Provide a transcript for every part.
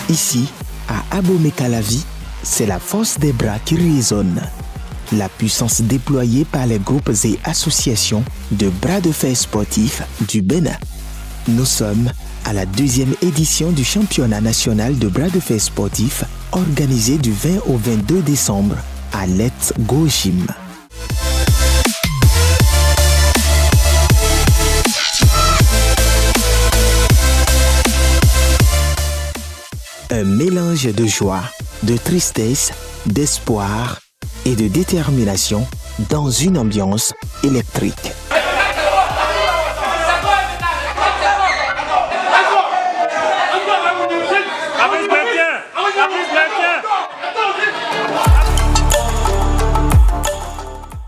Ici, à Abomey-Calavi, c'est la force des bras qui résonne. La puissance déployée par les groupes et associations de bras de fer sportifs du Bénin. Nous sommes à la 2e édition du championnat national de bras de fer sportifs organisé du 20 au 22 décembre à Let's Go Gym. Un mélange de joie, de tristesse, d'espoir et de détermination dans une ambiance électrique.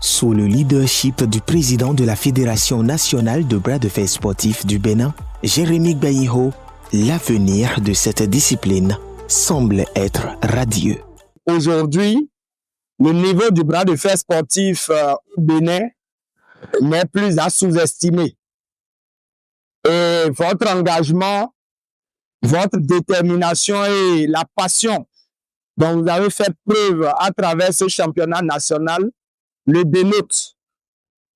Sous le leadership du président de la Fédération nationale de bras de fer sportifs du Bénin, Jérémy Gbayiho, l'avenir de cette discipline semble être radieux. Aujourd'hui, le niveau du bras de fer sportif au Bénin n'est plus à sous-estimer. Et votre engagement, votre détermination et la passion dont vous avez fait preuve à travers ce championnat national le dénote.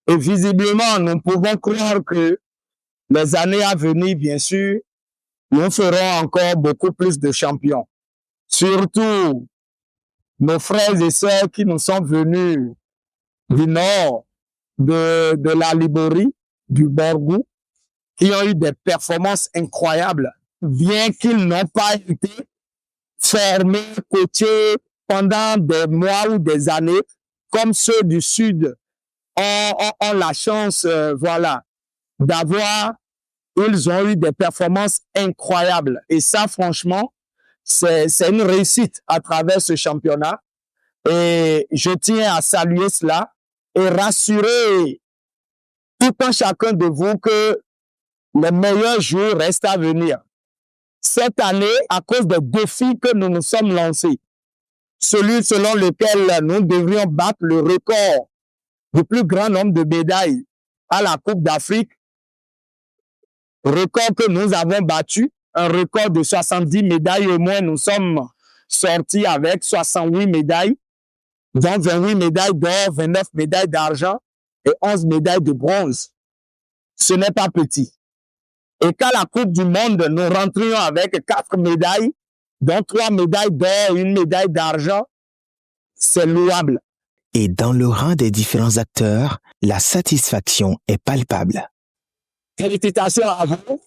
Et visiblement, nous pouvons croire que les années à venir, bien sûr, nous ferons encore beaucoup plus de champions. Surtout nos frères et sœurs qui nous sont venus du nord de la Liborie, du Borgou, qui ont eu des performances incroyables, bien qu'ils n'ont pas été fermés, coachés pendant des mois ou des années, comme ceux du Sud ont la chance, d'avoir. Ils ont eu des performances incroyables. Et ça, franchement, c'est une réussite à travers ce championnat. Et je tiens à saluer cela et rassurer tout un chacun de vous que les meilleurs jours restent à venir. Cette année, à cause des défis que nous nous sommes lancés, celui selon lequel nous devrions battre le record du plus grand nombre de médailles à la Coupe d'Afrique, record que nous avons battu, un record de 70 médailles au moins, nous sommes sortis avec 68 médailles, dont 28 médailles d'or, 29 médailles d'argent et 11 médailles de bronze. Ce n'est pas petit. Et qu'à la Coupe du Monde, nous rentrions avec 4 médailles, dont 3 médailles d'or et 1 médaille d'argent, c'est louable. Et dans le rang des différents acteurs, la satisfaction est palpable. Félicitations à vous.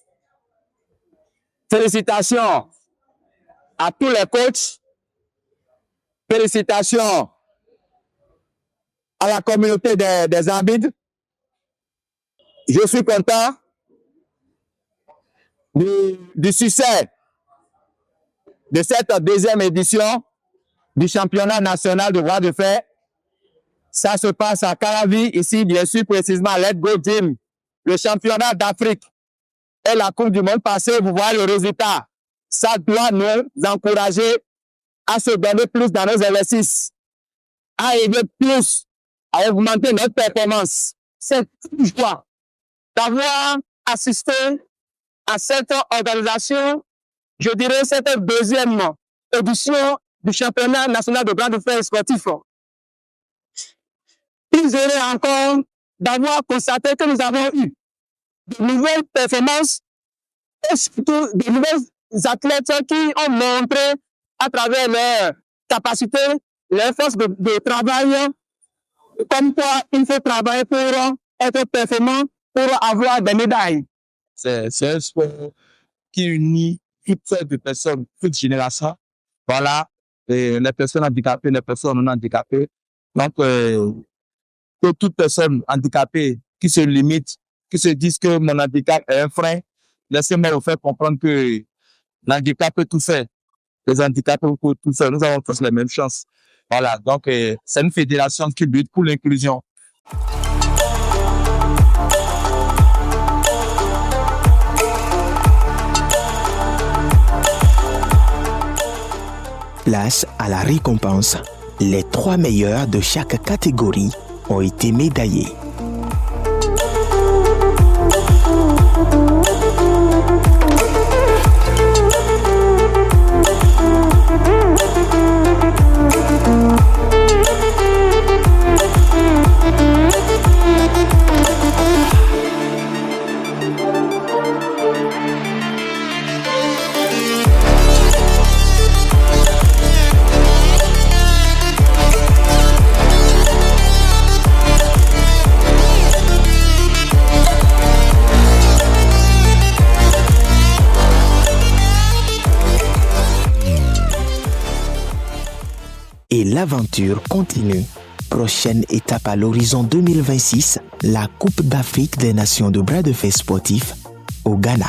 Félicitations à tous les coachs. Félicitations à la communauté des arbitres. Je suis content du succès de cette 2e édition du championnat national de bras de fer. Ça se passe à Calavi, ici, bien sûr, précisément à Let's Go Gym. Le championnat d'Afrique et la Coupe du Monde passée, vous voyez le résultat. Ça doit nous encourager à se donner plus dans nos exercices, à aider plus, à augmenter notre performance. C'est une joie d'avoir assisté à cette organisation, je dirais cette 2e édition du championnat national de bras de fer sportif. Plus heureux encore d'avoir constaté que nous avons eu de nouvelles performances et surtout de nouvelles athlètes qui ont montré à travers leurs capacités, leurs forces de travail, comme quoi il faut travailler pour être performant, pour avoir des médailles. C'est un sport qui unit toutes sortes de personnes, toute génération. Voilà, et les personnes handicapées, les personnes non handicapées. Donc, que toute personne handicapée qui se limite, qui se disent que mon handicap est un frein, laissez-moi vous faire comprendre que l'handicap peut tout faire. Les handicapés peuvent tout faire. Nous avons tous les mêmes chances. Voilà, donc c'est une fédération qui lutte pour l'inclusion. Place à la récompense. Les 3 meilleurs de chaque catégorie ont été médaillés. et l'aventure continue. Prochaine étape à l'horizon 2026, la Coupe d'Afrique des Nations de bras de fer sportif au Ghana.